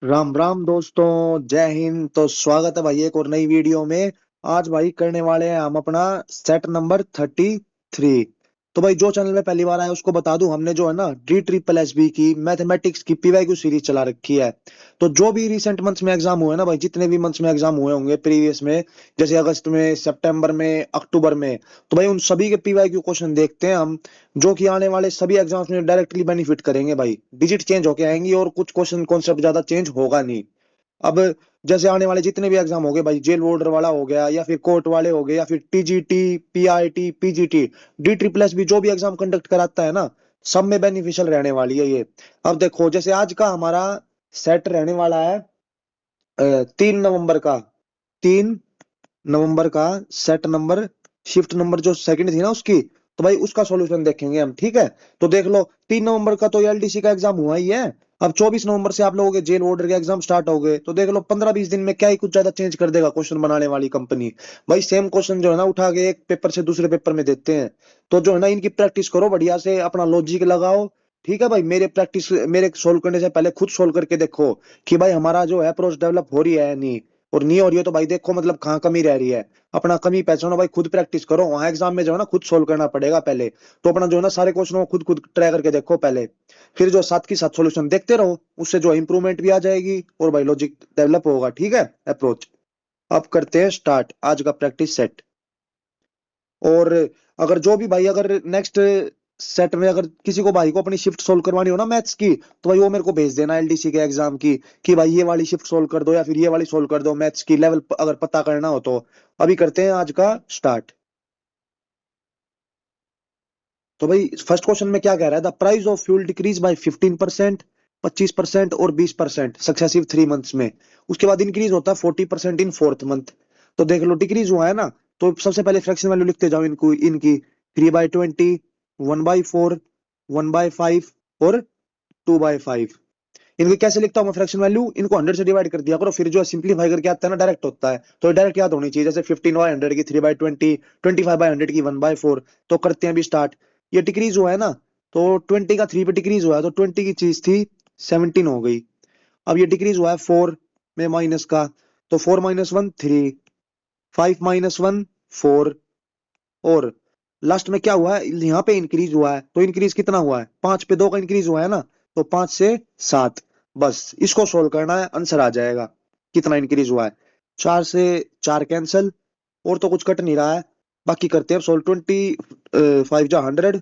राम राम दोस्तों, जय हिंद। तो स्वागत है भाई एक और नई वीडियो में। आज भाई करने वाले हैं हम अपना सेट नंबर 33। तो भाई जो चैनल में पहली बार आया उसको बता दूं, हमने जो है ना डी ट्रिपल एस बी की मैथमेटिक्स की पीवाईक्यू सीरीज चला रखी है। तो जो भी रिसेंट मंथ्स में एग्जाम हुए ना भाई, जितने भी मंथ्स में एग्जाम हुए होंगे प्रीवियस में, जैसे अगस्त में, सितंबर में, अक्टूबर में, तो भाई उन सभी के पीवाईक्यू क्वेश्चन देखते हैं हम, जो कि आने वाले सभी एग्जाम्स में डायरेक्टली बेनिफिट करेंगे भाई। डिजिट चेंज होके आएंगी और कुछ क्वेश्चन कॉन्सेप्ट ज्यादा चेंज होगा नहीं। अब जैसे आने वाले जितने भी एग्जाम हो गए भाई, जेल वार्डर वाला हो गया या फिर कोर्ट वाले हो गए या फिर TGT, PIT, PGT, D triple S भी जो भी एग्जाम कंडक्ट कराता है ना, सब में बेनिफिशियल रहने वाली है ये। अब देखो जैसे आज का हमारा सेट रहने वाला है 3 नवंबर का। 3 नवंबर का सेट नंबर, शिफ्ट नंबर जो सेकंड थी ना उसकी, तो भाई उसका सॉल्यूशन देखेंगे हम, ठीक है। तो देख लो, 3 नवंबर का तो एलडीसी का एग्जाम हुआ ही है। अब 24 नवंबर से आप लोगों के जेल ऑर्डर के एग्जाम स्टार्ट हो गए, तो देख लो 15-20 दिन में क्या ही कुछ ज्यादा चेंज कर देगा क्वेश्चन बनाने वाली कंपनी। भाई सेम क्वेश्चन जो है ना उठा के एक पेपर से दूसरे पेपर में देते हैं। तो जो है ना इनकी प्रैक्टिस करो बढ़िया से, अपना लॉजिक लगाओ। ठीक है भाई, मेरे सोल्व करने से पहले खुद सोल्व करके देखो कि भाई हमारा जो है अप्रोच डेवलप हो रही है या नहीं। और नहीं हो रही है तो भाई देखो मतलब कहाँ कमी रह रही है। अपना कमी पहचानो भाई, खुद प्रैक्टिस करो। वहां एग्जाम में जो है ना खुद सोल्व करना पड़ेगा पहले। तो अपना जो है ना सारे क्वेश्चनों को खुद खुद ट्राई करके देखो पहले। फिर जो साथ की साथ सॉल्यूशन देखते रहो, उससे जो इंप्रूवमेंट भी आ जाएगी और भाई लॉजिक डेवलप होगा, ठीक है, अप्रोच। अब करते हैं स्टार्ट आज का प्रैक्टिस सेट। और अगर जो भी भाई, अगर नेक्स्ट सेट में अगर किसी को भाई को अपनी शिफ्ट सोल्व करवानी हो ना मैथ्स की, तो भाई वो मेरे को भेज देना एलडीसी के एग्जाम की, कि भाई ये वाली शिफ्ट सोल्व कर दो या फिर ये वाली सोल्व कर दो, मैथ्स की लेवल अगर पता करना हो तो। अभी करते हैं आज का स्टार्ट। तो भाई फर्स्ट क्वेश्चन में क्या कह रहा है, the price of fuel decrease by 15%, 25% और 20% सक्सेसिव 3 मंथ्स में। उसके बाद इंक्रीज होता है 40% इन फोर्थ मंथ। तो देख लो डिक्रीज हुआ है ना, तो सबसे पहले फ्रैक्शन वैल्यू लिखते जाओ इनको, इनकी 3/20, 1/4, 1/5 और 2/5। इनके कैसे लिखता हूँ मैं फ्रैक्शन वैल्यू, इनको 100 से डिवाइड कर दिया करो, फिर जो है सिंप्लीफाई करके आता है ना डायरेक्ट होता है। तो डायरेक्ट याद होनी चाहिए, जैसे 15/100 की 3/20, 25/100 की 1/4। तो करते हैं अभी स्टार्ट। ये डिक्रीज हुआ है ना, तो 20 का 3 पे डिक्रीज हुआ है, तो 20 की चीज थी 17 हो गई। अब ये डिक्रीज हुआ है 4 में माइनस का, तो 4 - 1 3, 5 - 1 4। और लास्ट में क्या हुआ है, यहाँ पे इंक्रीज हुआ है, तो इंक्रीज कितना हुआ है, 5 पे 2 का इंक्रीज हुआ है ना, तो 5 से 7। बस इसको सोल्व करना है, आंसर आ जाएगा कितना इंक्रीज हुआ है। 4 से 4 कैंसल, और तो कुछ कट नहीं रहा है। बाकी करते हैं सोल्व। 20 5 जा 100,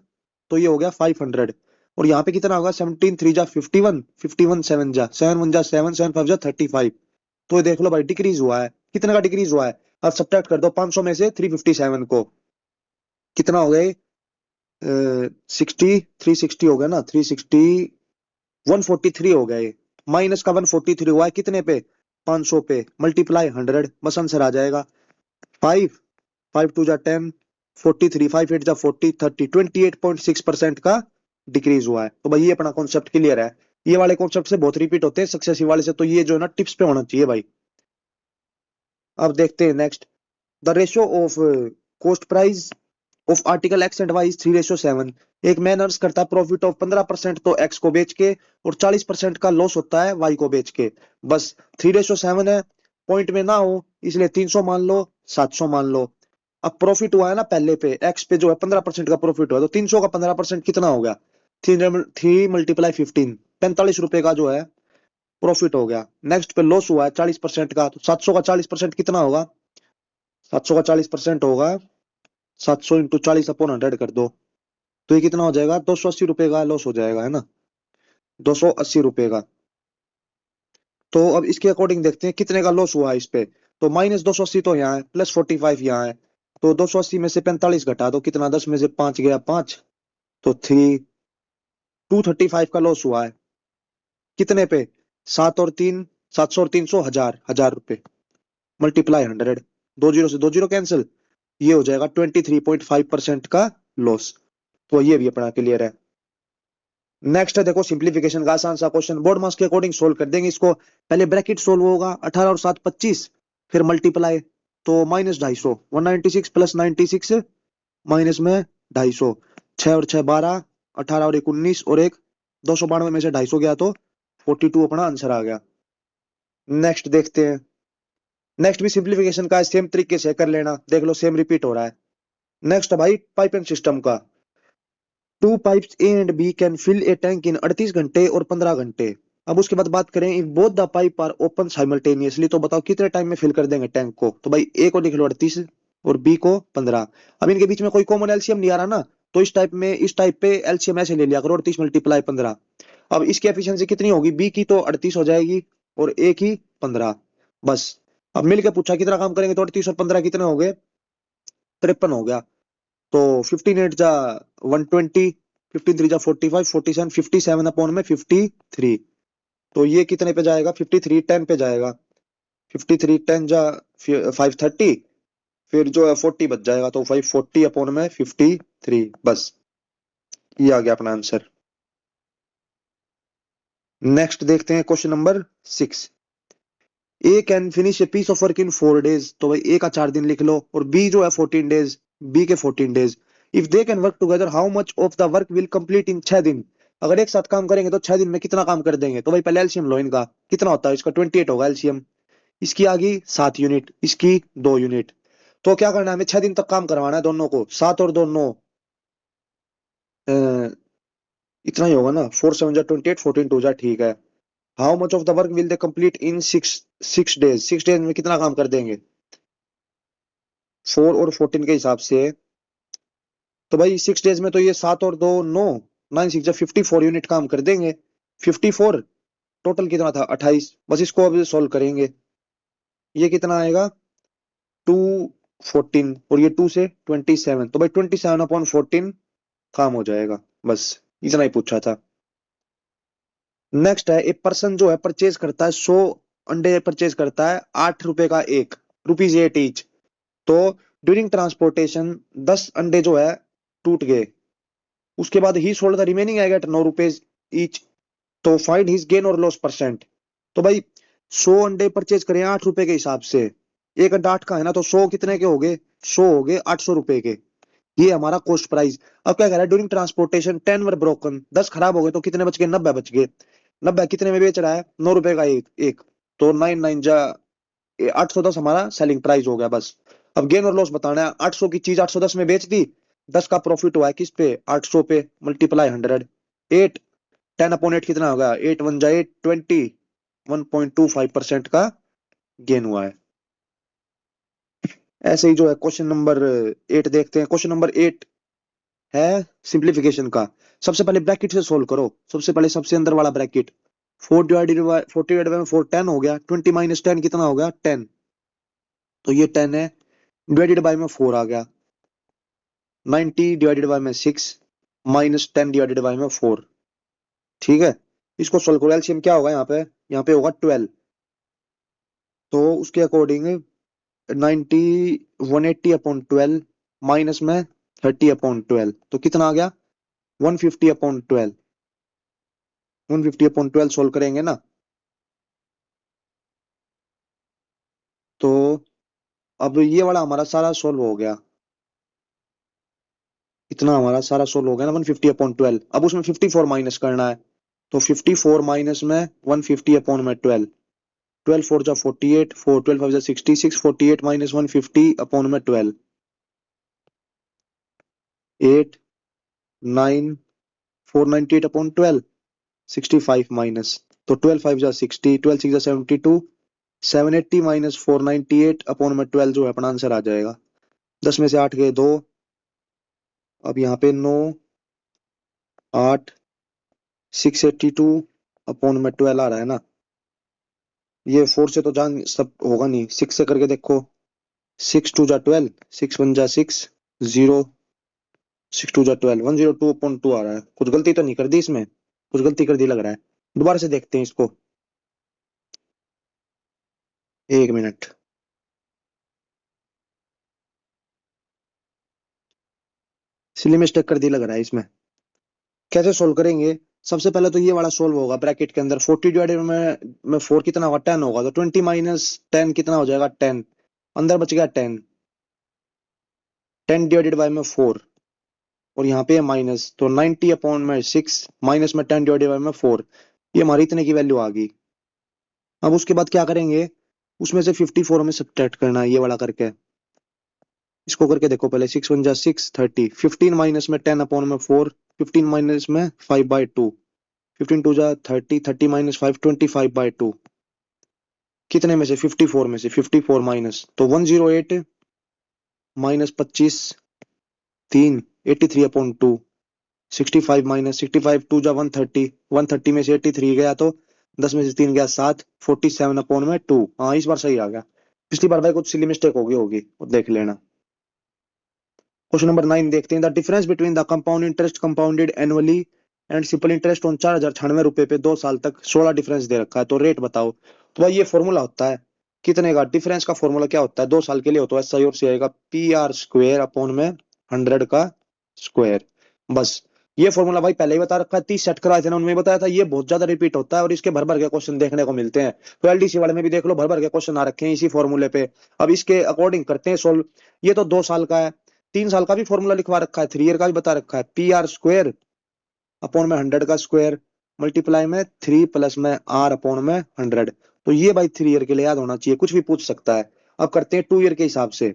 तो ये हो गया 500। और यहाँ पे कितना होगा, 17 3 जा 51, 51 7 जा 7, 7 1 जा 7, 7 5 जा 35। तो ये देख लो भाई डिक्रीज हुआ है, कितने का डिक्रीज हुआ है। अब सब्ट्रैक्ट कर दो 500 में से 357 को, कितना हो गए, 360 हो गया ना, 360, 143 हो गए। माइनस का 143 हुआ है कितने पे, 500 पे, मल्टीप्लाई 100, बस आंसर आ जाएगा। 5, 5 2 जा 10, 43, 5 8 जा 40, 30, 28.6% का डिक्रीज हुआ है। तो भाई ये अपना कॉन्सेप्ट क्लियर है। ये वाले कॉन्सेप्ट से बहुत रिपीट होते हैं सक्सेसिव वाले से, तो ये जो है ना टिप्स पे होना चाहिए भाई। अब देखते हैं next. The ratio of cost price of article x and y is 3:7। एक मैन अर्स करता है प्रॉफिट ऑफ 15% तो एक्स को बेच के, और 40% का लॉस होता है वाई को बेच के। बस 3:7 है, पॉइंट में ना हो, इसलिए 300 मान लो, 700 मान लो। अब प्रॉफिट हुआ है ना पहले पे, एक्स पे जो है 15% का प्रॉफिट हुआ, तो 300 का 15% कितना हो गया, 3 × 15, 45 रुपए का जो है प्रॉफिट हो गया। नेक्स्ट पे लॉस हुआ है 40% का, तो 700 का 40% कितना होगा, 700 का 40% होगा, 700 × 40/100 कर दो, तो ये कितना हो जाएगा, 280 रुपए का लॉस हो जाएगा, है ना, 280 रुपए का। तो अब इसके अकॉर्डिंग देखते हैं कितने का लॉस हुआ है इस पे। तो -280 तो यहाँ है, +45 यहाँ है। तो 280 में से 45 घटा दो, कितना, 10 में से 5 गया 5, तो 235 का लॉस हुआ है। कितने पे, 7 और 3, 700 और 300, 1000 रुपए, मल्टीप्लाई 100, 2 जीरो से 2 जीरो कैंसिल, ये हो जाएगा 23.5% का लॉस। तो ये भी अपना क्लियर है। नेक्स्ट है देखो सिंप्लीफिकेशन का आसान सा क्वेश्चन, बोर्ड मास के अकॉर्डिंग सोल्व कर देंगे इसको। पहले ब्रैकेट सोल्व होगा, 18 और 7 25, फिर मल्टीप्लाई, तो -250, 196 + 96, माइनस में 250, 6 और 6 12, 18 और 1 19, और एक 292 में से 250 गया तो 42 अपना आंसर आ गया। नेक्स्ट देखते हैं। नेक्स्ट भी सिंप्लीफिकेशन का सेम तरीके से कर लेना, देख लो सेम रिपीट हो रहा है। नेक्स्ट भाई पाइपिंग सिस्टम का। Two pipes A and B can fill a tank in 38 घंटे और 15 घंटे। अब उसके बाद बात करें, if both the pipe are open simultaneously, तो बताओ कितने टाइम में फिल कर देंगे टैंक को। तो भाई ए को लिख लो 38 और बी को 15। अब इनके बीच में कोई कॉमन एलसीएम नहीं आ रहा ना, तो इस टाइप पे एलसीएम ऐसे ले लिया करो, 38 मल्टीप्लाई 15। अब इसकी एफिशिएंसी कितनी होगी, बी की तो 38 हो जाएगी और ए की 15। बस। अब मिलके पूछा कितना काम करेंगे, तो 38 और 15 कितने हो गए, 53 हो गया। तो 15 8 जा 120, 15 3 जा 45, 47, 57 अपॉन में 53। तो ये कितने पे जाएगा, 53 10 पे जाएगा। 53 10 जा 530, फिर जो है 40 बच जाएगा, तो 540 अपॉन में 53। बस ये आ गया अपना आंसर। नेक्स्ट देखते हैं question number 6। A can finish a piece of work in 4 days, तो भाई ए का 4 दिन लिख लो, और बी जो है 14 days, बी के 14 days। If they can work together how much of the work will complete in 6 दिन। अगर एक साथ काम करेंगे तो 6 दिन में कितना काम कर देंगे। तो भाई पहले एलसीएम लो इनका, कितना होता है इसका, 28 होगा एलसीएम। इसकी आ गई 7 यूनिट, इसकी 2 यूनिट। तो क्या करना है, हमें 6 दिन तक काम करवाना है दोनों को। 7 और 2 9, इतना ही होगा ना। 4 7 जा 28, 14 2 जा, ठीक है। How much of the work will they complete in 6 6 days, 6 days में कितना काम कर देंगे 4 और 14 के हिसाब से। तो भाई 6 डेज में तो ये 7 और 2 9, 9 6 जा 54 यूनिट काम कर देंगे। 54, टोटल कितना था 28। बस इसको अब सॉल्व करेंगे, ये कितना आएगा 2 14, और ये 2 से 27, तो भाई 27/14 काम हो जाएगा। बस इतना ही पूछा था। नेक्स्ट है, एक पर्सन जो है परचेज करता है 100 अंडे परचेज करता है, 8 रुपए का एक, ₹8 ईच। तो ड्यूरिंग ट्रांसपोर्टेशन 10 अंडे जो है टूट गए। उसके बाद ही sold the remaining egg at ₹9 each. तो फाइंड हिज गेन और लॉस परसेंट। तो भाई 100 अंडे परचेज करें 8 रुपए के हिसाब से, एक अंडा 8 का है ना, तो 100 कितने के हो गए, 100 हो गए 800 रुपए के। ये हमारा कॉस्ट प्राइस। अब क्या कह रहा है, ड्यूरिंग ट्रांसपोर्टेशन 10 वर ब्रोकन, 10 खराब हो गए, तो कितने बच गए, 90 बच गए। 90 कितने में बेच रहा है, 9 रुपए का एक एक। तो 9 9 जा 810 हमारा सेलिंग प्राइस हो गया। बस अब गेन और लॉस बताना है। 800 की चीज 810 में बेच दी, 10 का प्रॉफिट हुआ है किस पे, 800 पे, मल्टीप्लाई 100। 8 10/8 कितना होगा, 8 1 जा 8 20, 1.25% का गेन हुआ है। ऐसे ही जो है क्वेश्चन नंबर 8 देखते हैं। क्वेश्चन नंबर 8 है सिंप्लीफिकेशन का। सबसे पहले ब्रैकेट से सोल्व करो। सबसे पहले सबसे अंदर वाला ब्रैकेट, 4 डिवाइडेड बाय 10 हो गया, 20 - 10 कितना हो गया 10। तो ये 10 है, डिवाइडेड बाय में 4 आ गया। 90 डिवाइडेड बाय में 6 माइनस 10 डिवाइडेड बाय में 4। ठीक है, इसको सोल्व करो। एलसीएम क्या होगा यहाँ पे होगा 12। तो उसके अकॉर्डिंग 90 180/12 माइनस में 30/12, तो कितना आ गया 150/12। 150/12 सोल्व करेंगे ना, तो अब ये वाला हमारा सारा सोल्व हो गया। इतना हमारा सारा सोल्व हो गया ना 150/12। अब उसमें 54 माइनस करना है, तो 54 माइनस में 150/12। 12 4 जा 48, 4 12 5 जा 66, 48 माइनस 150/12, 8 9 498/12, 65 माइनस, तो 12 5 जा 60, 12 6 जा 72, 780 माइनस 498/12 जो है अपना आंसर आ जाएगा। 10 में से 8 गए 2, अब यहाँ पे 9 8 682/12 आ रहा है ना। ये 4 से तो जान सब होगा नहीं, 6 से करके देखो। 6 2 जा 12, 6 1 जा 6, 0, 6 2 जा 12, 102/2 आ रहा है। कुछ गलती तो नहीं कर दी इसमें, कुछ गलती कर दी लग रहा है। दोबारा से देखते हैं इसको, 1 मिनट। सिली मिस्टेक कर दी लग रहा है इसमें। कैसे सोल्व करेंगे, सबसे पहले तो ये वाला सोल्व होगा ब्रैकेट के अंदर। 40 डिवाइडेड में 4 कितना होगा 10 होगा, तो 20 माइनस 10 कितना हो जाएगा 10। अंदर बच गया 10, 10 डिवाइडेड बाय में 4, और यहाँ पे माइनस, तो 90/6 माइनस में 10 डिवाइडेड बाय में 4, ये हमारी इतने की वैल्यू आ गई। अब उसके बाद क्या करेंगे, उसमें से 54 में सब्ट्रैक्ट करना है, ये वाला करके। इसको करके देखो पहले, 6 1 जा 6, 30, 15 माइनस में 10 अपॉन में 4, 15 माइनस में 5/2, 15 2 जा 30, 30 माइनस 5, 25/2, कितने में से, 54 में से, 54 माइनस तो 108 माइनस 25, 3, 83/2, 65 माइनस 65 2 जा 130, 130 में से 83 गया तो 10 में से 3 गया 7, 47/2। हाँ इस बार सही आ गया, पिछली बार भाई कुछ सिली मिस्टेक होगी होगी, वो देख लेना। क्वेश्चन नंबर 9 देखते हैं, the difference between the compound interest compounded annually and simple interest on 4096 रुपए पे 2 साल तक 16 डिफरेंस दे रखा है, तो रेट बताओ। तो भाई ये फॉर्मूला होता है कितने का, डिफरेंस का फॉर्मूला क्या होता है, 2 साल के लिए होता है, एस आई और सी आएगा PR² अपॉन में 100 का स्क्वायर। बस ये फॉर्मूला भाई पहले ही बता रखा है, 30 सेट कराए थे ना उनमें बताया था, ये बहुत ज्यादा रिपीट होता है और इसके भर भर के क्वेश्चन देखने को मिलते हैं। तो एलडीसी वाले में भी देख लो, भर भर के क्वेश्चन आ रखे हैं इसी फॉर्मूले पे। अब इसके अकॉर्डिंग करते हैं सोल्व। ये तो 2 साल का है, 3 साल का भी फॉर्मूला लिखवा रखा है, 3 ईयर का भी बता रखा है, PR² अपॉन में 100 का स्क्वायर मल्टीप्लाई में 3 प्लस में R अपॉन में 100। तो ये भाई 3 ईयर के लिए याद होना चाहिए, कुछ भी पूछ सकता है। अब करते हैं 2 ईयर के हिसाब से।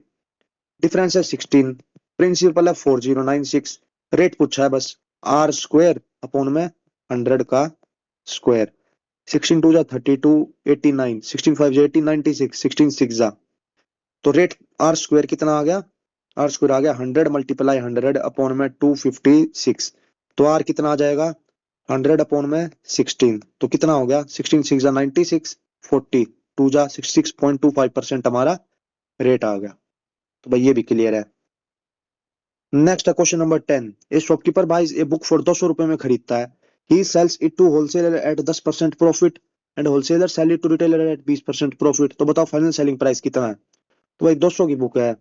डिफरेंस है 16, प्रिंसिपल है 4096, रेट पूछा है बस, R² अपॉन में 100 का स्क्वायर। 16 2 जा 32, 89, 16 5 जा 18, 96, 16 6 जा, तो रेट R² कितना आ गया, R² आ गया 100 मल्टीप्लाई 100 अपॉन में 256। तो R कितना आ जाएगा, 100 अपॉन में 16, तो कितना हो गया, 16 6 जा 96, 40, 2 जा 66.25% हमारा रेट आ गया। तो भाई ये भी क्लियर है। नेक्स्ट है question number 10, a shopkeeper buys a book for 200 रुपए में खरीदता है, he sells it to wholesaler at 10% profit and wholesaler sell it to retailer at 20% profit, तो बताओ फाइनल सेलिंग प्राइस कितना है। तो भाई 200 की बुक है,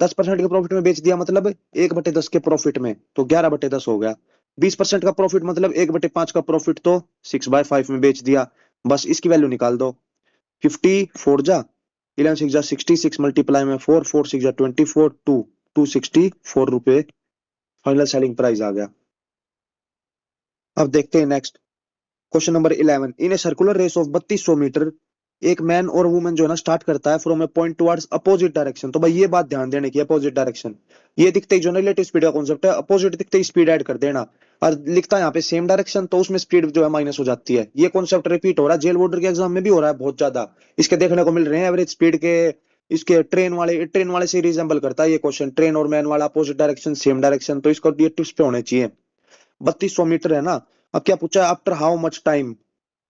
10% के प्रॉफिट में बेच दिया मतलब 1/10 के प्रॉफिट में, तो 11/10 हो गया। 20% का प्रॉफिट मतलब 1/5 का प्रॉफिट, तो 6/5 में बेच दिया। बस इसकी वैल्यू निकाल दो, 54 जा 11 6 जा 66 मल्टीप्लाई में 4 4 6 जा 24, 264 रुपए फाइनल सेलिंग प्राइस आ गया। अब देखते हैं next question number 11, in a circular race of 3200 meter एक मैन और वुमेन जो है ना स्टार्ट करता है from a point towards opposite direction. तो भाई ये बात ध्यान देने की, अपोजिट डायरेक्शन, ये दिखते ही जो रिलेटिव स्पीड का कॉन्सेप्ट है, अपोजिट दिखते ही स्पीड ऐड कर देना। और लिखता है यहाँ पे सेम डायरेक्शन, तो उसमें स्पीड जो है माइनस हो जाती है। ये कॉन्सेप्ट रिपीट हो रहा है, जेल बोर्डर के एग्जाम में भी हो रहा है बहुत ज्यादा, इसके देखने को मिल रहे हैं एवरेज स्पीड के। इसके ट्रेन वाले से रिजेंबल करता है ये क्वेश्चन, ट्रेन और मैन वाला, अपोजिट डायरेक्शन सेम डायरेक्शन, तो इसको ये टिप्स पे होने चाहिए। 3200 मीटर है ना। अब क्या पूछा है, after how much time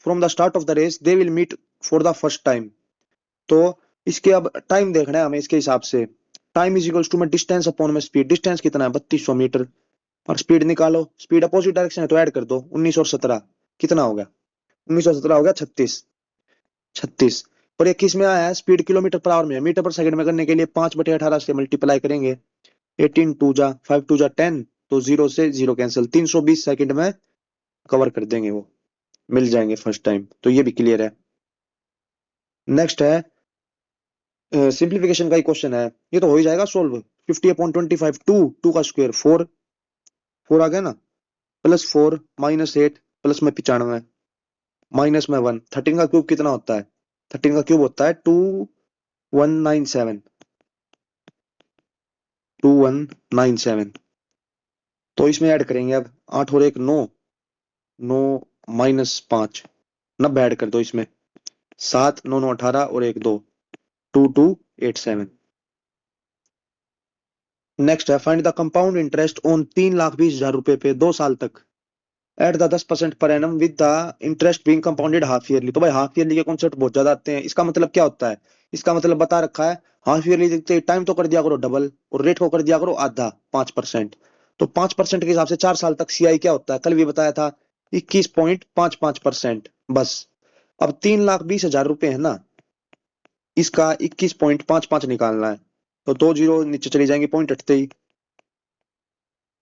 from the start of the race they will meet for the first time. तो इसके अब टाइम देखना है हमें इसके हिसाब से, टाइम इज इक्वल्स टू में डिस्टेंस अपॉन में स्पीड, डिस्टेंस कितना है 3200 मीटर, और स्पीड निकालो, स्पीड अपोजिट डायरेक्शन है तो ऐड कर दो, 19 और 17 कितना हो गया, 19 और 17 हो गया 36, 36। और 21 में आया है स्पीड किलोमीटर पर आवर में है, मीटर पर सेकंड में करने के लिए 5/18 से मल्टीप्लाई करेंगे, 18 2 जा 5 2 जा 10, तो जीरो से जीरो कैंसिल, 320 सेकंड में कवर कर देंगे वो, मिल जाएंगे फर्स्ट टाइम। तो ये भी क्लियर है। नेक्स्ट है सिंप्लीफिकेशन का ही क्वेश्चन है, ये तो हो ही जाएगा सोल्व। 50/25, 2 का स्क्वायर 4, 4 आ गया ना, +4 -8 प्लस में 95 माइनस में 1, 13 का क्यूब कितना होता है, 13 का क्यूब होता है 2197, 2197। तो इसमें ऐड करेंगे अब, 8 और 1 9, 9 -5, 90 ऐड कर दो इसमें, 7 9 9 18 और 1 2, 2287। नेक्स्ट है find the compound interest on 3,20,000 रुपए पे 2 साल तक at the 10% per annum with the interest being compounded half yearly. तो भाई हाफ ईयरली के कॉन्सेप्ट बहुत ज्यादा आते हैं, इसका मतलब क्या होता है, इसका मतलब बता रखा है, हाफ ईयरली देखते टाइम तो कर दिया करो डबल और रेट को कर दिया करो आधा, 5%। तो 5% के हिसाब से 4 साल तक सीआई क्या होता है, कल भी बताया था, 21.55%। बस अब 3,20,000 रुपए है ना, इसका 21.55 निकालना है, तो 2 जीरो नीचे चली जाएंगे, पॉइंट हटते ही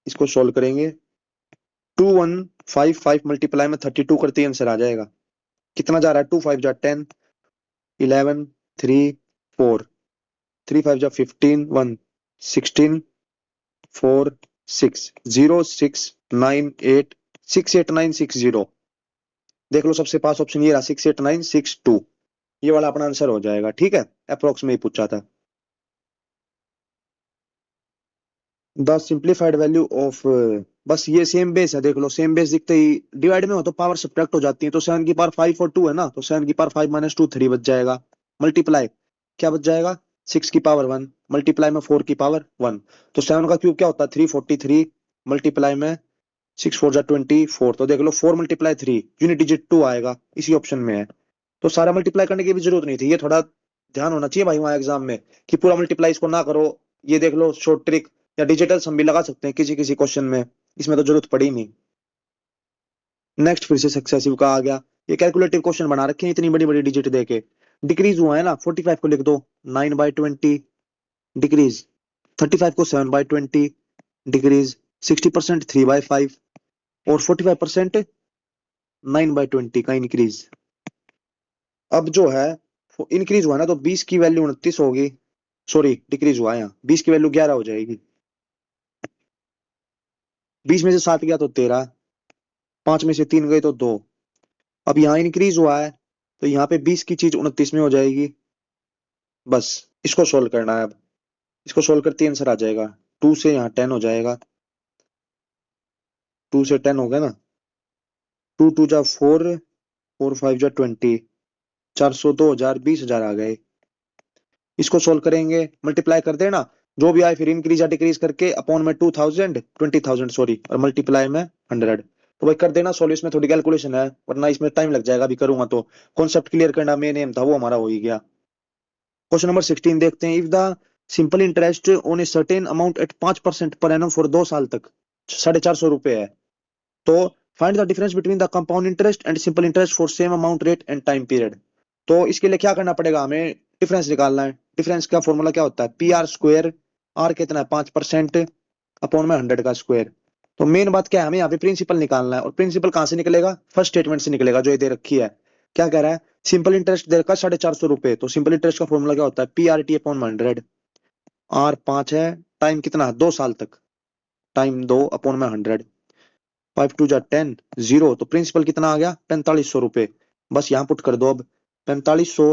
इसको सोल्व करेंगे, 2155 मल्टीप्लाई में 32 करते ही आंसर आ जाएगा। कितना जा रहा है, 2 5 जा 10, 11 3 4, 3 5 जा 15 1, 16 4 6 0 6 9 8 6 8 9 6 0। देख लो सबसे पास ऑप्शन ये रहा 68962, ये वाला अपना आंसर हो जाएगा। ठीक है, अप्रोक्स में ही पूछा था। द सिंप्लीफाइड वैल्यू ऑफ, बस ये सेम बेस है, देख लो सेम बेस दिखते ही डिवाइड में हो तो पावर सब्ट्रैक्ट हो जाती है, तो 7 की पावर 5 और 2 है ना, तो 7 की पावर 5 - 2 3 बच जाएगा। मल्टीप्लाई क्या बच जाएगा, 6 की पावर 1 मल्टीप्लाई में 4 की पावर 1, तो 7 का क्यूब क्या होता है 343, मल्टीप्लाई में 6 4 जा 24, तो देख लो 4 × 3 यूनिट डिजिट 2 आएगा, इसी ऑप्शन में है। तो सारा मल्टीप्लाई करने की भी जरूरत नहीं थी, ये थोड़ा ध्यान होना चाहिए भाई वहां एग्जाम में कि पूरा मल्टीप्लाई इसको ना करो। ये देख लो शॉर्ट ट्रिक या डिजिटल सम भी लगा सकते हैं किसी किसी क्वेश्चन में, इसमें तो जरूरत पड़ी नहीं। नेक्स्ट फिर से सक्सेसिव का आ गया, ये कैलकुलेटिव क्वेश्चन बना रखे हैं इतनी बड़ी बड़ी डिजिट दे के। डिक्रीज हुआ है ना, 45 को लिख दो 9/20, डिक्रीज 35 को 7/20, डिक्रीज 60% 3/5, और 45% 9/20 का इंक्रीज। अब जो है इंक्रीज हुआ ना, तो 20 की वैल्यू 29 होगी, सॉरी डिक्रीज हुआ है यहाँ, 20 की वैल्यू 11 हो जाएगी, 20 में से 7 गया तो 13, 5 में से 3 गए तो 2। अब यहाँ इंक्रीज हुआ है, तो यहाँ पे 20 की चीज 29 में हो जाएगी। बस इसको सोल्व करना है अब, इसको सोल्व करते आंसर आ जाएगा। 2 से यहाँ 10 हो जाएगा, 2 से 10 हो गया ना, 2 2 जा 4, 4 5 जा 20, 402,000 20,000 आ गए। इसको सोल्व करेंगे, मल्टीप्लाई कर देना, जो भी आए फिर इंक्रीज या डिक्रीज करके अपॉन में 2000 20,000 सॉरी, और मल्टीप्लाई में 100। तो भाई कर देना सॉल्व, इसमें थोड़ी कैलकुलेशन है वरना इसमें टाइम लग जाएगा, अभी करूंगा तो। कॉन्सेप्ट क्लियर करना मेन एम था, वो हमारा हो ही गया। क्वेश्चन नंबर 16 देखते हैं, if the simple interest on a certain amount at 5% per annum for 2 साल तक 450 रुपए है, तो find the difference between the compound interest and simple interest for same amount rate and time period. तो इसके लिए क्या करना पड़ेगा, हमें डिफरेंस निकालना है। डिफरेंस का फॉर्मूला क्या होता है, PR², आर कितना है 5%, अपॉन में 100 का स्क्वायर। तो मेन बात क्या है, हमें यहाँ पे प्रिंसिपल निकालना है, और प्रिंसिपल कहां से निकलेगा, फर्स्ट स्टेटमेंट से निकलेगा जो ये दे रखी है। क्या कह रहा है, सिंपल इंटरेस्ट दे रखा है 450 रुपए, तो सिंपल इंटरेस्ट का फॉर्मूला क्या होता है, PRT/100, आर 5 है, टाइम कितना है 2 साल तक, टाइम 2 अपॉन में 100, 5 2 जा 10, 0, तो प्रिंसिपल कितना आ गया 4500 रुपए। बस यहाँ पुट कर दो अब, 4500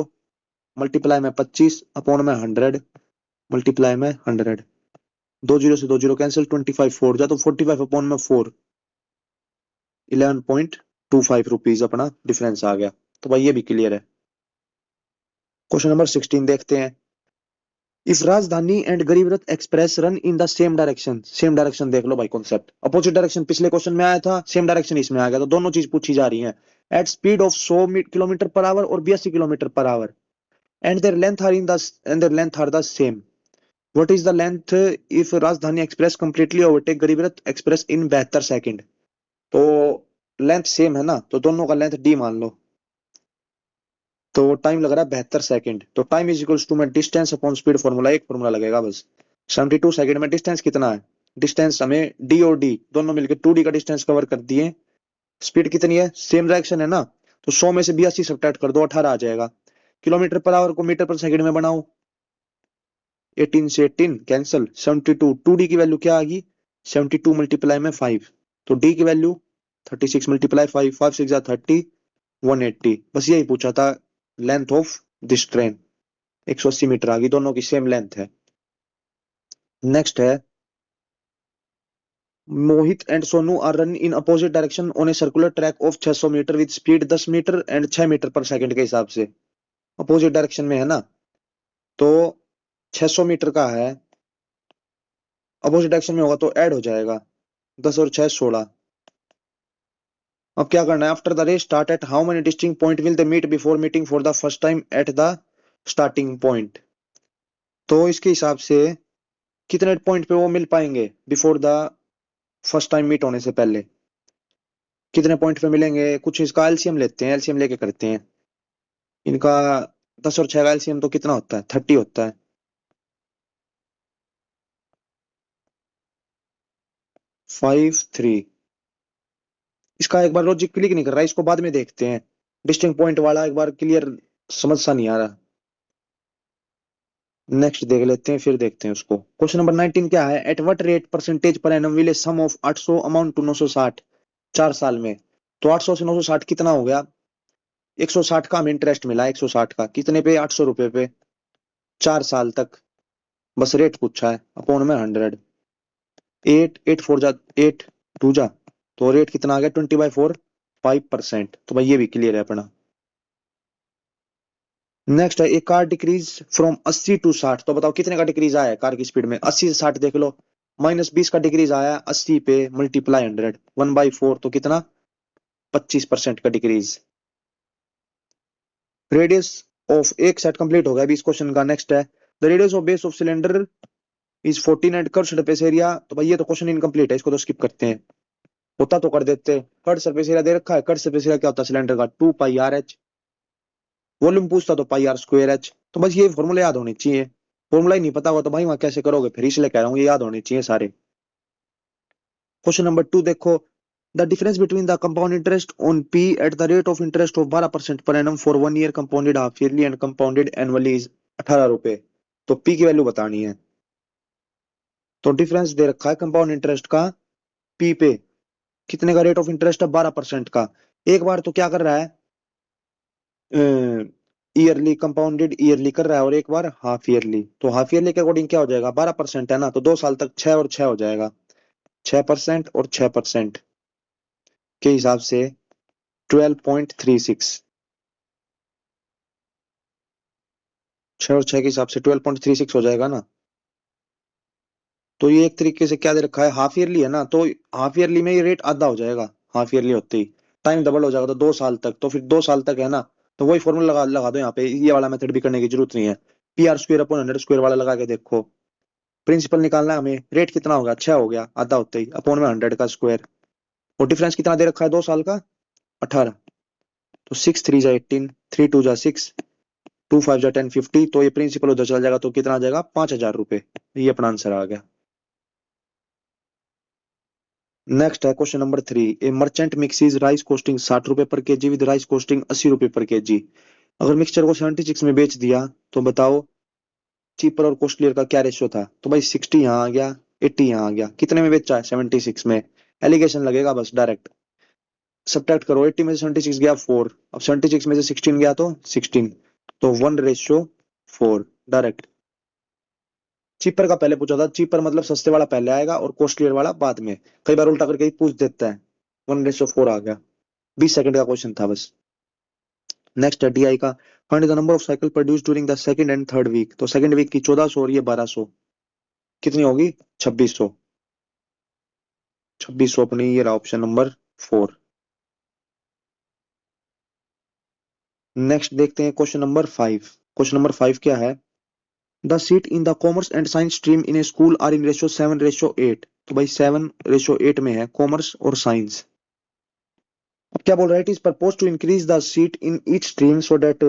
मल्टीप्लाई में 25 अपॉन में 100 मल्टीप्लाई में 100, 2 0 से 2 0 कैंसिल, 25 4 जा तो 45 अपॉन में 4, 11.25 रुपीज अपना डिफरेंस आ गया। तो भाई ये भी क्लियर है। क्वेश्चन नंबर 16 देखते हैं, इफ राजधानी एंड गरीब Rath express run in the same direction, same direction देख लो भाई कॉन्सेप्ट, अपोजिट डायरेक्शन पिछले क्वेश्चन में आया था, सेम डायरेक्शन इसमें आ गया, तो दोनों चीज पूछी जा रही है। At speed of 100 kilometre per hour और 82 kilometre per hour, and their length are in the and their length are the same, what is the length if Rajdhani Express completely overtake Garib Rath Express in 72 second. तो length same है ना, तो दोनों का length D मान लो, तो time लग रहा है 72 सेकंड, तो टाइम इज इक्वल्स टू में डिस्टेंस अपॉन स्पीड, फॉर्मूला एक फॉर्मूला लगेगा बस। 72 सेकंड में डिस्टेंस कितना है, डिस्टेंस हमें डी और डी दोनों मिलकर 2D का डिस्टेंस कवर कर दिए। स्पीड कितनी है, सेम डायरेक्शन है ना, तो 100 में से 82 सब्ट्रैक्ट कर दो 18 आ जाएगा। किलोमीटर पर आवर को मीटर पर सेकंड में बनाओ, 18 से 18 कैंसिल, 72, 2D की वैल्यू क्या आ गई 72 मल्टीप्लाई में 5, तो डी की वैल्यू 36 मल्टीप्लाई 5, 5 6 जा 30, 180। बस यही पूछा था, length of this train 180 meter आ गई, दोनों की सेम लेंथ है। नेक्स्ट है, Mohit and Sonu are run in opposite direction on a circular track of 600 meter with speed 10 meter and 6 meter per second के हिसाब से। अपोजिट डायरेक्शन में है ना, तो 600 मीटर का है, अपोजिट डायरेक्शन में होगा तो ऐड हो जाएगा, 10 और 6 16। अब क्या करना है, after the race start at how many distinct point will they meet before meeting for the first time at the starting point. तो इसके हिसाब से कितने पॉइंट पे वो मिल पाएंगे before the first time meet होने से पहले, कितने पॉइंट पे मिलेंगे, कुछ इसका एलसीएम लेते हैं, एलसीएम लेके करते हैं इनका। 10 और 6 का एलसीएम तो कितना होता है 30 होता है, 5 3। इसका एक बार लॉजिक क्लिक नहीं कर रहा, इसको बाद में देखते हैं, डिस्टिंक्ट पॉइंट वाला एक बार क्लियर समझ सा नहीं आ रहा, नेक्स्ट देख लेते हैं फिर देखते हैं उसको। क्वेश्चन नंबर 19 क्या है, एट व्हाट रेट परसेंटेज पर annum will a sum of 800 amount to 960 4 साल में। तो 800 से 960 कितना हो गया? 160 का हमें इंटरेस्ट मिला, 160 का कितने पे? 800 रुपए पे, 4 साल तक। बस रेट पूछा है, अपॉन में 100। एट एट फोर जा, एट टू जा, तो रेट कितना आ गया? 20/4, 5%। तो भाई ये भी क्लियर है अपना। नेक्स्ट है, एक कार डिक्रीज फ्रॉम 80 टू 60। तो बताओ कितने का डिक्रीज आया है कार की स्पीड में? 80 से 60 देख लो, -20 का डिक्रीज आया 80 पे, मल्टीप्लाई 100, 1/4, तो कितना? 25% का डिक्रीज। रेडियस ऑफ, एक सेट कंप्लीट हो गया अभी इस क्वेश्चन का। नेक्स्ट है, the radius of base of cylinder is 14 and curve surface area. तो भाई ये तो क्वेश्चन इनकम्प्लीट है, इसको तो स्किप करते हैं। होता तो कर देते। कर्व सरफेस एरिया दे रखा है, कर्व सरफेस एरिया क्या होता है सिलेंडर का? 2πr h। वॉल्यूम पूछता तो πr²h। तो बस ये फॉर्मूला याद होने चाहिए। फॉर्मूला ही नहीं पता हुआ तो भाई वहां कैसे करोगे फिर, इसलिए कह रहा हूँ ये याद होने चाहिए सारे। क्वेश्चन नंबर 2 देखो, the difference between the compound interest on P at the rate of interest of 12% per annum for 1 year compounded half yearly and compounded annually is 18 रुपए। तो पी की वैल्यू बतानी है। तो डिफरेंस दे रखा है कंपाउंड इंटरेस्ट का पी पे, कितने का रेट ऑफ इंटरेस्ट है? 12% का। एक बार तो क्या कर रहा है, ईयरली, कंपाउंडेड ईयरली कर रहा है, और एक बार हाफ ईयरली। तो हाफ ईयरली के अकॉर्डिंग क्या हो जाएगा? 12% है ना, तो 2 साल तक 6 और 6 हो जाएगा, 6% और 6% के हिसाब से 12.36। 6 और 6 के हिसाब से 12.36 हो जाएगा ना। तो ये एक तरीके से क्या दे रखा है, हाफ ईयरली है ना, तो हाफ ईयरली में ये रेट आधा हो जाएगा, हाफ ईयरली होते ही टाइम डबल हो जाएगा, तो 2 साल तक। तो फिर 2 साल तक है ना, तो वही फॉर्मूला लगा लगा दो यहाँ पे, ये वाला मेथड भी करने की जरूरत नहीं है। PR² अपॉन 100² वाला लगा के देखो। प्रिंसिपल निकालना है हमें, रेट कितना होगा? 6 हो गया आधा होते ही, अपॉन में 100 का स्क्वायर, और डिफरेंस कितना दे रखा है? 2 साल का, 18। तो 6 3 जा 18, 3 2 जा 6, 2 5 जा 10, 50। तो ये प्रिंसिपल उधर चल जाएगा, तो कितना आ जाएगा? 5,000 रुपए। ये अपना आंसर आ गया। नेक्स्ट है question number 3, a merchant mixes rice costing 60 रुपए पर केजी विद राइस कोस्टिंग 80 रुपए पर केजी। अगर मिक्सचर को 76 में बेच दिया तो बताओ चीपर और कॉस्टलियर का क्या रेशियो था? तो भाई 60 यहाँ आ गया, 80 यहाँ आ गया, कितने में बेचा है? 76 में। एलिगेशन लगेगा बस डायरेक्ट, सब्ट्रैक्ट करो। 80 में से 76 गया 4, अब 76 में से 16 गया तो 16, तो 1:4 डायरेक्ट। चीपर का पहले पूछा था, चीपर मतलब सस्ते वाला पहले आएगा और कॉस्टलियर वाला बाद में। कई बार उल्टा करके ही पूछ देता है। 1:4 आ गया, 20 सेकंड का क्वेश्चन था बस। नेक्स्ट है DI का, find the number of cycle produce during the second and third week. तो सेकंड वीक की 1400 और ये 1200, कितनी होगी? 2600। 2600 अपनी ये रहा ऑप्शन नंबर 4। नेक्स्ट देखते हैं क्वेश्चन नंबर 5। क्वेश्चन नंबर 5 क्या है, the seat in the commerce and science stream in a school are in ratio 7:8। तो भाई 7:8 में है कॉमर्स और साइंस। अब क्या बोल रहा है, it is propose to increase the seat in each stream so that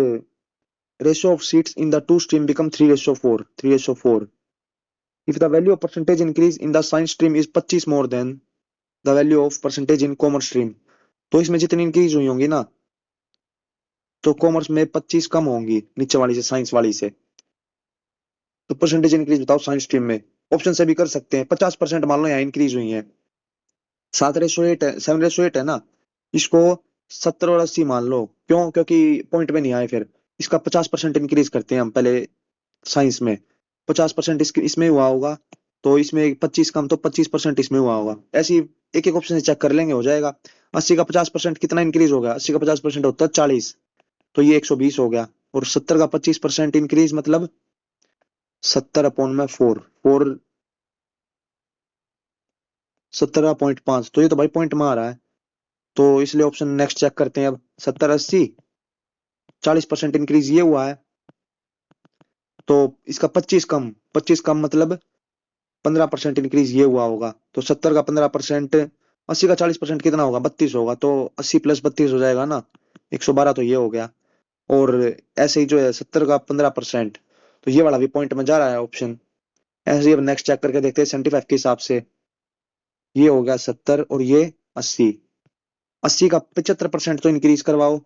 ratio of seats in the two stream become 3:4, 3:4। If the value of percentage increase in the science stream is 25 more than the value of percentage in commerce stream। तो इसमें जितनी increase हुई होंगी ना, तो commerce में 25 कम होंगी नीचे वाली से, साइंस वाली से। तो परसेंटेज इंक्रीज बताओ साइंस स्ट्रीम में। ऑप्शन से भी कर सकते हैं, 50% मान लो यहाँ इंक्रीज हुई है। 7:8 है, 7:8 है ना, इसको 70 और 80 मान लो। क्यों? क्योंकि पॉइंट में नहीं आए फिर। इसका 50% इंक्रीज करते हैं हम पहले साइंस में। 50% इसमें हुआ होगा, तो इसमें 25 कम, तो 25% इसमें हुआ होगा। ऐसी एक एक ऑप्शन से चेक कर लेंगे, हो जाएगा। 80 का 50% कितना इंक्रीज होगा? 80 का 50% होता है 40, तो ये 120 हो गया। और 70 का 25% इंक्रीज मतलब 70/4, 17.5। तो ये तो भाई पॉइंट में आ रहा है, तो इसलिए ऑप्शन नेक्स्ट चेक करते हैं अब। 70 80, 40% इंक्रीज ये हुआ है, तो इसका 25 कम मतलब 15% इंक्रीज ये हुआ होगा। तो 70 का 15%, 80 का 40% कितना होगा? 32 होगा। तो 80 + 32 हो जाएगा ना, 112। तो ये हो गया। और ऐसे ही जो है 70 का 15%, तो ये वाला भी पॉइंट में जा रहा है ऑप्शन। ऐसे ही अब नेक्स्ट चेक करके देखते हैं 75 के हिसाब से। ये हो गया 70 और ये 80। 80 का 75% तो इंक्रीज करवाओ,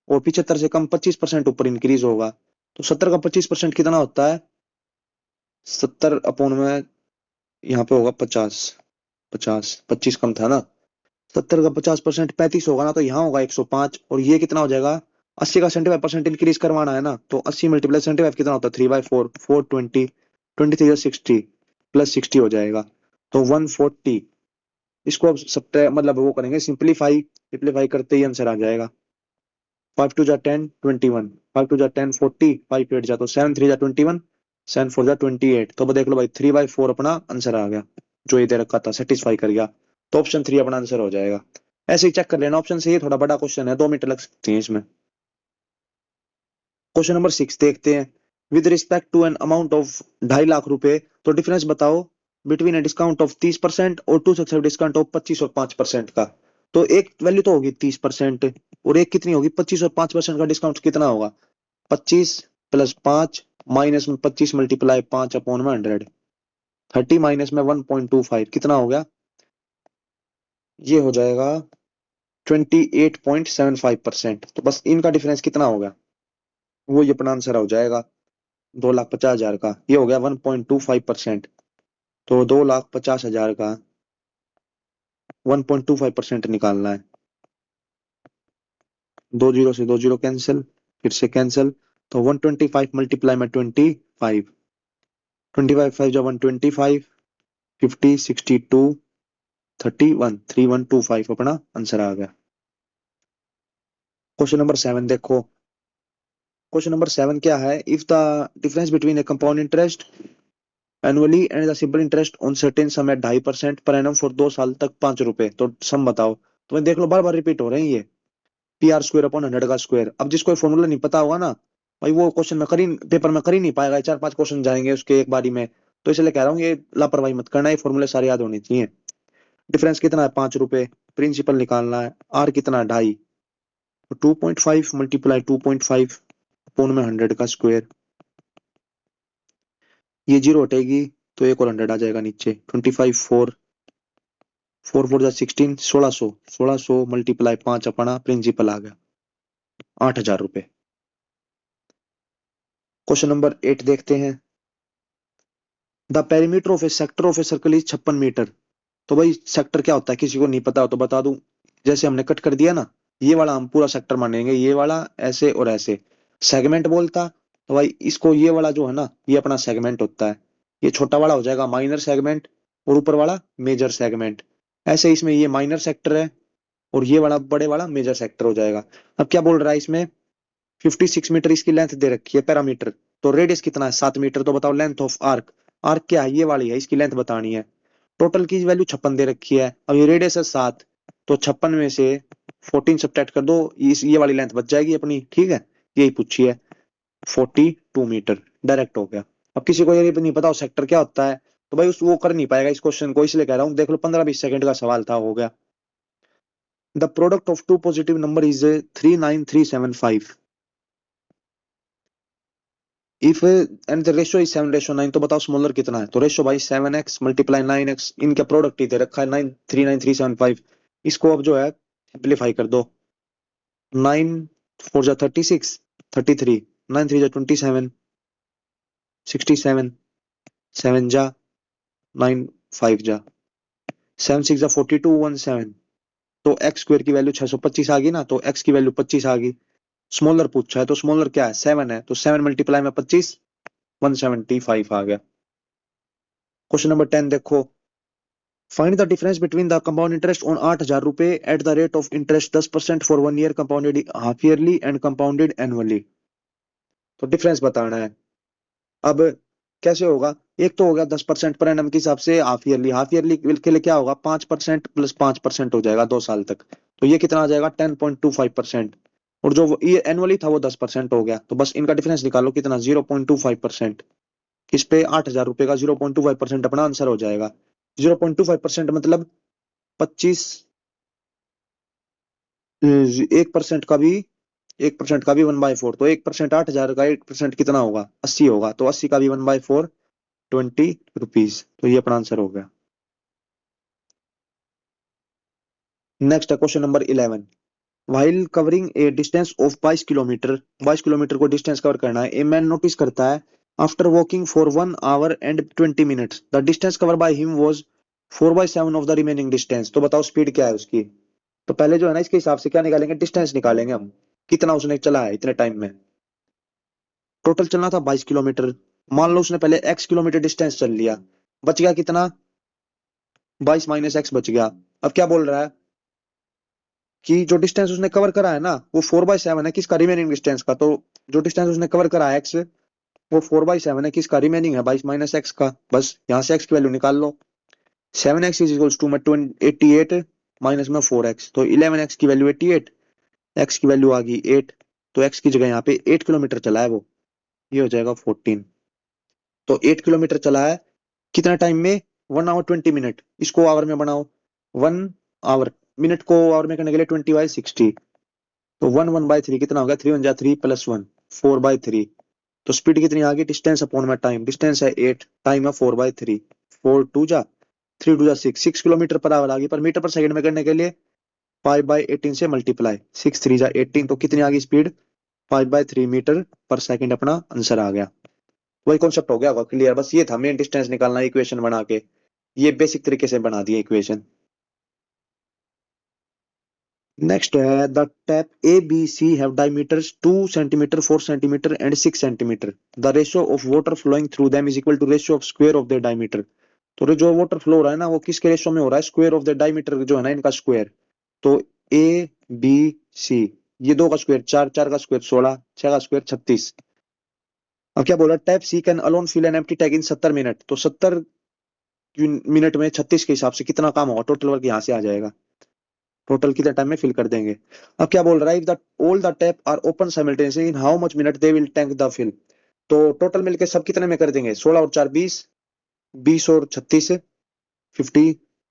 और 75 से कम 25% ऊपर इंक्रीज होगा। तो 70 का 25% कितना होता है? 70 अपॉन में यहाँ पे होगा 50, 50, 25 कम था ना, 70 का 50% 35 होगा ना, तो यहाँ होगा 105, और ये कितना हो जाएगा, 80 का 75% इंक्रीज करवाना है ना, तो 80 मल्टीप्लाई 75 कितना होता है, 3/4, 420, 23 60 प्लस 60 हो जाएगा, तो 140। इसको अब सब मतलब वो करेंगे, सिंप्लीफाई, सिंप्लीफाई करते ही आंसर आ जाएगा। 5 2 जा 10, 21, 5 2 जा 10, 40, 5 8 जा तो 7 3 जा 21, 7 4 जा 28। तो अब देख लो भाई, 3/4 अपना आंसर आ गया, जो ये दे रखा था सेटिस्फाई कर गया, तो ऑप्शन 3 अपना आंसर हो जाएगा। ऐसे ही चेक कर लेना ऑप्शन से, ये थोड़ा बड़ा क्वेश्चन है, 2 मिनट लग सकती है इसमें। क्वेश्चन नंबर 6 देखते हैं। With respect to an amount of 2.5 lakh रुपए, तो डिफरेंस बताओ बिटवीन ए डिस्काउंट ऑफ 30% और टू सक्सेसिव डिस्काउंट ऑफ 25 और 5% का। तो एक वैल्यू तो होगी 30%, और एक कितनी होगी 25 और 5% का डिस्काउंट कितना होगा, 25 प्लस 5 माइनस में 25 मल्टीप्लाई 5/100, 30 माइनस में 1.25 कितना हो गया, ये हो जाएगा 28.75%। तो बस इनका डिफरेंस कितना होगा, वो ये अपना आंसर हो जाएगा 2,50,000 का, ये हो गया 1.25%। तो 2,50,000 का 1.25% निकालना है। 2 जीरो से 2 जीरो कैंसिल, फिर से कैंसिल, तो 125 मल्टीप्लाई में 25, 25 5 जा 125, 50 62 31, 3125 अपना आंसर आ गया। क्वेश्चन नंबर 7 देखो। क्वेश्चन नंबर 7 क्या है, if the difference between a compound interest annually and the simple interest on certain sum at 2.5% per annum for 2 साल तक 5 रुपए, तो सम बताओ। तो मैं देख लो बार बार रिपीट हो रहे हैं ये, PR² अपॉन 100 का स्क्वायर। अब जिसको फॉर्मूला नहीं पता होगा ना भाई, वो क्वेश्चन में कर ही, पेपर में कर ही नहीं पाएगा, 4 5 क्वेश्चन जाएंगे उसके एक बारी में। तो इसलिए कह रहा हूँ ये लापरवाही मत करना, ये फॉर्मूले सारे याद होने चाहिए। डिफरेंस कितना है 5 रुपए, प्रिंसिपल निकालना है, आर कितना है 2.5, तो 2.5 मल्टीप्लाई 2.5 अपॉन में 100 का स्क्वायर, ये जीरो हटेगी तो एक और 100 आ जाएगा नीचे, 25 4 4 4 16, 1600, 1600 मल्टीप्लाई 5 अपना प्रिंसिपल आ गया 8,000 रुपए। क्वेश्चन नंबर 8 देखते हैं। The perimeter of a sector of a circle is 56 metre. तो भाई सेक्टर क्या होता है, किसी को नहीं पता हो तो बता दूं। जैसे हमने कट कर दिया ना, ये वाला हम पूरा सेक्टर मानेंगे, ये वाला ऐसे और ऐसे। सेगमेंट बोलता तो भाई इसको, ये वाला जो है ना, ये अपना सेगमेंट होता है। ये छोटा वाला हो जाएगा माइनर सेगमेंट, और ऊपर वाला मेजर सेगमेंट। ऐसे इसमें ये माइनर सेक्टर है, और ये वाला बड़े वाला मेजर सेक्टर हो जाएगा। अब क्या बोल रहा है इसमें, 56 मीटर इसकी लेंथ दे रखी है पैरामीटर, तो रेडियस कितना है 7 मीटर। तो बताओ लेंथ ऑफ आर्क, आर्क क्या है, ये वाली है, इसकी लेंथ बतानी है। टोटल की वैल्यू 56 दे रखी है, अब ये रेडियस है 7, तो 56 में से 14 सब्ट्रैक्ट कर दो, इस ये वाली लेंथ बच जाएगी अपनी, ठीक है। यही पूछी है, 42 मीटर, डायरेक्ट हो गया। अब किसी को ये नहीं पता हो सेक्टर क्या होता है, तो भाई उस वो कर नहीं पाएगा इस क्वेश्चन को, इसलिए कह रहा हूँ देख लो, 15 20 सेकंड का सवाल था, हो गया। The product of two positive number is 39375 if and the ratio is 7:9, तो बताओ स्मॉलर कितना है। तो रेशियो भाई 7x मल्टीप्लाई 9x, इनका प्रोडक्ट ही दे रखा है 939375। इसको अब जो है सिंप्लीफाई कर दो, 9 4 जा 36, 33, 9 3 जा 27, 67, 7 जा 9 5 जा 7 6 जा 42, 17। तो x स्क्वायर की वैल्यू 625 आ गई ना, तो x की वैल्यू 25 आ गई। स्मॉलर पूछा है, तो स्मॉलर क्या है 7 है, तो 7 मल्टीप्लाई में 25, 175 आ गया। क्वेश्चन नंबर 10 देखो। Find the difference between the compound interest on 8,000 रुपए at the rate of interest 10% for 1 year compounded half yearly and compounded annually. तो डिफरेंस बताना है। अब कैसे होगा, एक तो हो गया 10% पर एनम के हिसाब से हाफ ईयरली, हाफ ईयरली के लिए क्या होगा 5% प्लस 5% हो जाएगा 2 साल तक, तो ये कितना आ जाएगा 10.25%। और जो ये एनुअली था वो 10% हो गया, तो बस इनका डिफरेंस निकालो कितना 0.25%। इस पे 8,000 रुपए का 0.25% अपना आंसर हो जाएगा। 0.25% मतलब 25, 1% का भी, 1% का भी 1/4, तो 1% 8,000 का 1% कितना होगा 80 होगा, तो 80 का भी 1/4 20 रुपीज, तो ये अपना आंसर हो गया। नेक्स्ट है question number 11। While covering A distance of 22 kilometre, 22 kilometre को डिस्टेंस कवर करना है, ए मैन नोटिस करता है after walking for 1 hour and 20 minutes the distance cover by him was 4/7 of the remaining distance. तो बताओ speed क्या है उसकी। तो पहले जो है ना इसके हिसाब से क्या निकालेंगे, डिस्टेंस निकालेंगे हम, कितना उसने चला है इतने टाइम में। टोटल चलना था 22 किलोमीटर, मान लो उसने पहले x किलोमीटर डिस्टेंस चल लिया, बच गया कितना, 22 - x बच गया। अब क्या बोल रहा है कि जो डिस्टेंस उसने कवर करा है ना वो 4/7 है किसका, रिमेनिंग डिस्टेंस का। तो जो डिस्टेंस उसने कवर करा है x, वो 4/7 है किसका, रिमेनिंग है 22 - x का। बस यहाँ से x की वैल्यू निकाल लो। 7x = में 88 माइनस में 4x, तो 11x की वैल्यू 88, x की वैल्यू आ गई 8, तो x की जगह यहाँ पे 8 किलोमीटर चला है वो, ये हो जाएगा 14। तो 8 किलोमीटर चला है कितना टाइम में, 1 आवर 20 मिनट। इसको आवर में बनाओ, 1 आवर, मिनट को आवर में करने के लिए 20/60, तो 1/3 कितना हो गया, 3 × 3 + 1, 4/3। तो स्पीड कितनी आ गई, डिस्टेंस अपॉन में टाइम, डिस्टेंस है 8, टाइम है 4/3, 4 2 जा 3 2 जा 6 किलोमीटर पर आवर आ गई, पर मीटर पर सेकंड में करने के लिए 5/18 से मल्टीप्लाई, 6 3 जा 18, तो कितनी आ गई स्पीड, 5/3 मीटर पर सेकंड, अपना आंसर आ गया। वही कॉन्सेप्ट हो गया होगा क्लियर, बस ये था मेन डिस्टेंस निकालना इक्वेशन बना के, ये बेसिक तरीके से बना दिया इक्वेशन। नेक्स्ट है, the tap A B C have diameters 2 centimetre, 4 centimetre and 6 centimetre. The ratio of water flowing through them is equal to ratio of square of the diameter. तो जो वाटर फ्लो हो रहा है ना वो किसके ratio में हो रहा है, स्क्वायर ऑफ द डायमीटर जो है ना इनका स्क्वायर। तो ए बी सी, ये दो का स्क्वायर 4, 4 का स्क्वायर 16, 6 का स्क्वायर 36। अब क्या बोला, tap C can alone fill an empty tank in 70 minute. तो 70 मिनट में 36 के हिसाब से कितना काम होगा, टोटल वर्क यहाँ से आ जाएगा, टोटल कितने टाइम में फिल कर देंगे। अब क्या बोल रहा है, if the all the tap are open simultaneously in how much minute they will tank the fill. तो टोटल मिलके सब कितने में कर देंगे, 16 और 4 20, 20 और 36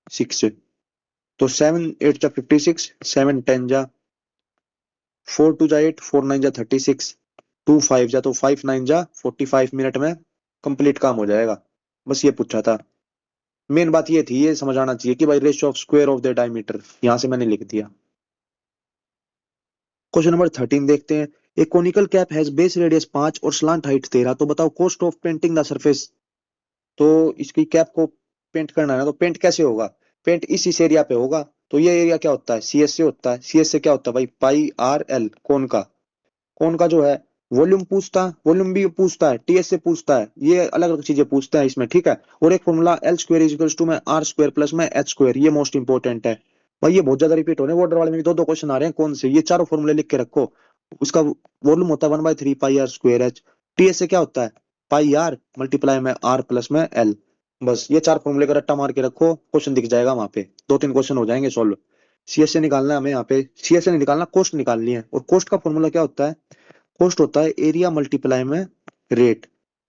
56। तो 7 8 जा 56, 7 10 जा 4 2 जा 8, 4 9 जा 36, 2 5 जा तो 5 9 जा 45 मिनट में कंप्लीट काम हो जाएगा। बस ये पूछा था, मेन बात ये थी, ये समझ आना चाहिए कि भाई ratio of square of the diameter, यहां से मैंने लिख दिया। क्वेश्चन नंबर 13 देखते हैं। A conical cap has base radius 5 और स्लांट हाइट 13, तो बताओ cost of painting the surface. तो इसकी कैप को पेंट करना है ना, तो पेंट कैसे होगा, पेंट इस एरिया पे होगा। तो ये एरिया क्या होता है, CS से होता है, CS से क्या होता है भाई, πRL, कौन का जो है वॉल्यूम पूछता है, वॉल्यूम भी पूछता है, TS से पूछता है, ये अलग अलग चीजें पूछता है इसमें, ठीक है। और एक फॉर्मूला L² = में R² प्लस में H², ये मोस्ट इंपॉर्टेंट है भाई, ये बहुत ज्यादा रिपीट हो रहे हैं, बॉर्डर वाले में भी दो दो क्वेश्चन आ रहे हैं, कौन से, ये चारों फॉर्मूले लिख के रखो। उसका वॉल्यूम होता है 1/3 πR²H, TS से क्या होता है πR मल्टीप्लाई में R प्लस में L। बस ये चार फॉर्मूले का रट्टा मार के रखो, क्वेश्चन दिख जाएगा वहां पे, 2 3 क्वेश्चन हो जाएंगे सॉल्व। CS से निकालना है हमें, यहाँ पे CS से नहीं निकालना, कॉस्ट निकालनी है, और कॉस्ट का फॉर्मूला क्या होता है, कॉस्ट होता है एरिया मल्टीप्लाई में रेट।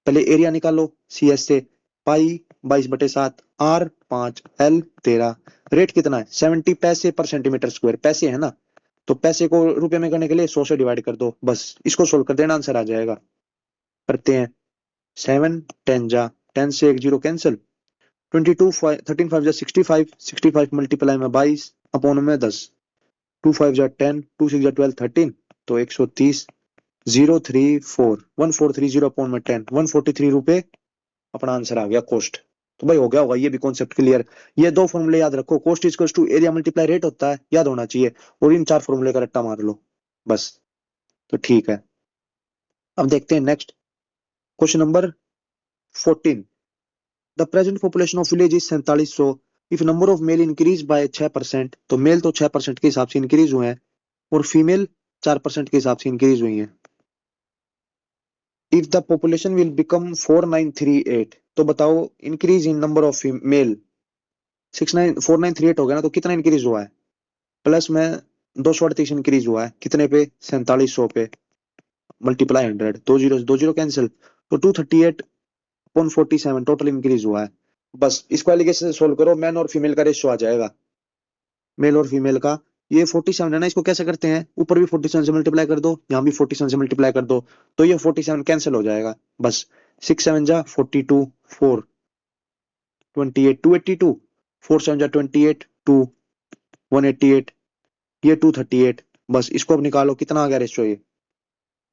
पहले एरिया निकालो CS से, पाई 22/7, R 5, L 13, रेट कितना है 70 पैसे पर सेंटीमीटर स्क्वायर, पैसे है ना, तो पैसे को रुपए में करने के लिए 100 से डिवाइड कर दो, बस इसको सोल्व कर देना, आंसर आ जाएगा। करते हैं, 7 10 जा 10 से 1 0 कैंसिल, 22 13 5 जा 65, 65 मल्टीप्लाई में 22 अपॉन में 10, 2 5 जा 10, 2 6 जा 12 13, तो 130, 034 1430 अपॉन में 10, 143 रुपए अपना आंसर आ गया कॉस्ट। तो भाई हो गया होगा ये भी कॉन्सेप्ट क्लियर। ये दो फॉर्मूले याद रखो, cost is to area multiply rate होता है, याद होना चाहिए, और इन चार फॉर्मूले का रट्टा मार लो बस। तो ठीक है, अब देखते हैं next, question number 14। The present population of village is 4700, if number of male increase by 6%, तो मेल तो 6% के हिसाब से इंक्रीज हुए हैं, और फीमेल 4% के हिसाब से इंक्रीज हुई है। If the population will become 4938, तो बताओ increase in number of male, 49 4938 हो गया ना, तो कितना इंक्रीज हुआ है, प्लस में 238 इंक्रीज हुआ है, कितने पे 4700 पे, मल्टीप्लाई 100, दो जीरो कैंसिल, तो 238/47 टोटल इंक्रीज हुआ है। बस इसको एलिगेशन से सोल्व करो, मैन और फीमेल का रेशियो आ जाएगा, मेल और फीमेल का। ये 47 है ना, इसको कैसे करते हैं, ऊपर भी 47 से मल्टीप्लाई कर दो, यहाँ भी 47 से मल्टीप्लाई कर दो, तो ये 47 कैंसिल हो जाएगा, बस 6 7 जा 42, 4 28 282, 4 7 जा 28, 2 188, ये 238। बस इसको अब निकालो, कितना आ गया रेशियो,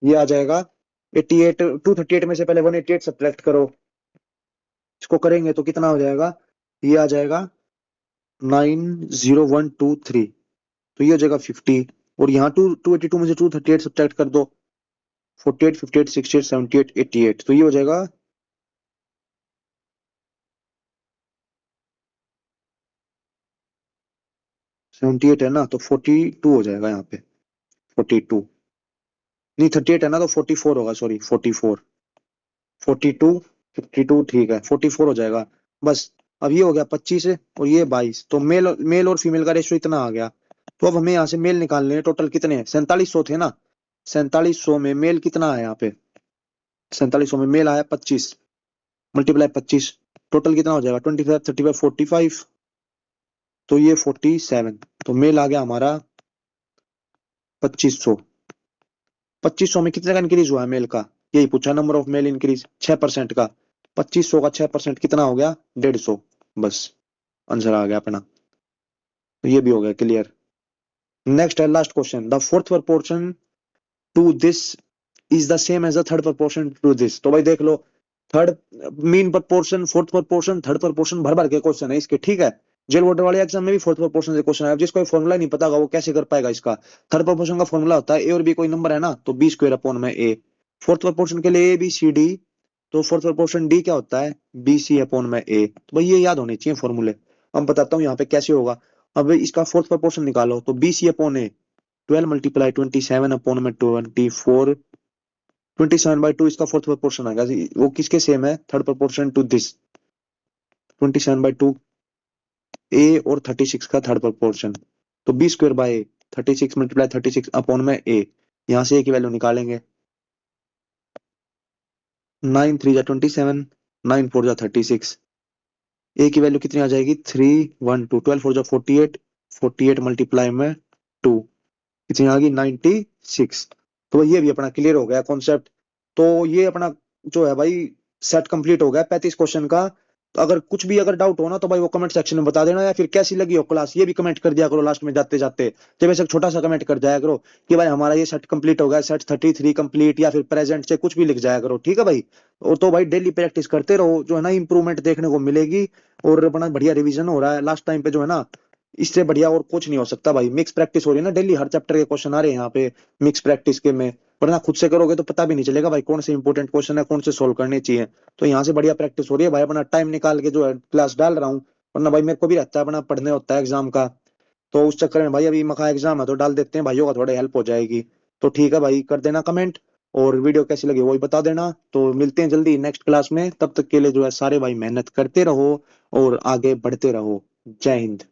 ये आ जाएगा 88, 238 में से पहले 188 सब्ट्रैक्ट करो, इसको करेंगे तो कितना हो जाएगा, ये आ जाएगा 90123, तो ये हो जाएगा 50, और यहाँ 282 में से 238 सब्ट्रैक्ट कर दो, 48, 58, 68, 78, 88, तो ये हो जाएगा 78 है ना, तो 42 हो जाएगा यहाँ पे, 42 नहीं, 38 है ना, तो 44 होगा, सॉरी 44, 42, 52 ठीक है, 44 हो जाएगा बस। अब ये हो गया 25 और ये 22, तो मेल और फीमेल का रेशियो इतना आ गया। तो अब हमें यहाँ से मेल निकालने हैं, टोटल कितने हैं, 4700 थे ना, 4700 में मेल कितना है यहाँ पे, 4700 में मेल आया 25, मल्टीप्लाई 25, टोटल कितना हो जाएगा 25, 35, 45, तो ये 47, तो मेल आ गया हमारा 2500। 2500 में कितने का इंक्रीज हुआ है मेल का, यही पूछा, नंबर ऑफ मेल इंक्रीज 6% का, 2500 का 6% कितना हो गया 150, बस आंसर आ गया अपना। तो ये भी हो गया क्लियर। नेक्स्ट है last question, the fourth proportion to this is the same as the third proportion to this. तो भाई देख लो, third mean proportion, fourth proportion, third proportion, भर भर के क्वेश्चन है इसके, ठीक है। जेल वोटर वाले एग्जाम में भी फोर्थ प्रपोर्शन से क्वेश्चन आया, जिसको फॉर्मूला नहीं पता होगा वो कैसे कर पाएगा इसका। थर्ड प्रपोर्शन का फॉर्मूला होता है ए और बी कोई नंबर है ना, तो बी स्क्वायर अपॉन में ए। फोर्थ प्रपोर्शन के लिए ए बी सी डी, तो फोर्थ प्रपोर्शन डी क्या होता है, बी सी अपॉन में ए। तो भाई ये याद होने चाहिए फॉर्मूले। अब बताता हूँ यहाँ पे कैसे होगा। अब इसका फोर्थ प्रपोर्शन निकालो, तो बी सी अपॉन ए, 12 मल्टीप्लाई 27 अपॉन में 24, 27/2 इसका फोर्थ प्रोपोर्शन आएगा। वो किसके सेम है, third proportion to this, 27/2 A और 36 का थर्ड प्रोपोर्शन, तो B square by A, 36 multiply 36 upon में ए, यहाँ से ए की वैल्यू निकालेंगे, 9 3 जा 27, 9 4 जा 36, ए की वैल्यू कितनी आ जाएगी 312, 12 4 जा 48, 48 मल्टीप्लाई में 2, कितनी आ गई 96। तो ये भी अपना क्लियर हो गया कॉन्सेप्ट। तो ये अपना जो है भाई सेट कंप्लीट हो गया 35 क्वेश्चन का। तो अगर कुछ भी अगर डाउट हो ना, तो भाई वो कमेंट सेक्शन में बता देना, या फिर कैसी लगी हो क्लास ये भी कमेंट कर दिया करो लास्ट में जाते जाते। जब ऐसे छोटा सा कमेंट कर जाया करो कि भाई हमारा ये सेट कंप्लीट हो गया, सेट 33 कंप्लीट, या फिर प्रेजेंट से कुछ भी लिख जाया करो, ठीक है भाई। और तो भाई डेली प्रैक्टिस करते रहो, जो है ना इंप्रूवमेंट देखने को मिलेगी, और अपना बढ़िया रिवीजन हो रहा है लास्ट टाइम पे, जो है ना इससे बढ़िया और कुछ नहीं हो सकता भाई। मिक्स प्रैक्टिस हो रही है ना डेली, हर चैप्टर के क्वेश्चन आ रहे हैं यहाँ पे मिक्स प्रैक्टिस के में, वरना खुद से करोगे तो पता भी नहीं चलेगा भाई कौन से इंपॉर्टेंट क्वेश्चन है, कौन से सोल्व करने चाहिए। तो यहाँ से बढ़िया प्रैक्टिस हो रही है भाई, अपना टाइम निकाल के जो है क्लास डाल रहा हूँ, वरना भाई मेरे को भी रहता है अपना पढ़ने होता है एग्जाम का। तो उस चक्कर में भाई अभी मका एग्जाम है तो डाल देते हैं, भाइयों का थोड़ा हेल्प हो जाएगी। तो ठीक है भाई, कर देना कमेंट, और वीडियो कैसी लगी वही बता देना। तो मिलते हैं जल्दी नेक्स्ट क्लास में, तब तक के लिए जो है सारे भाई मेहनत करते रहो और आगे बढ़ते रहो। जय हिंद।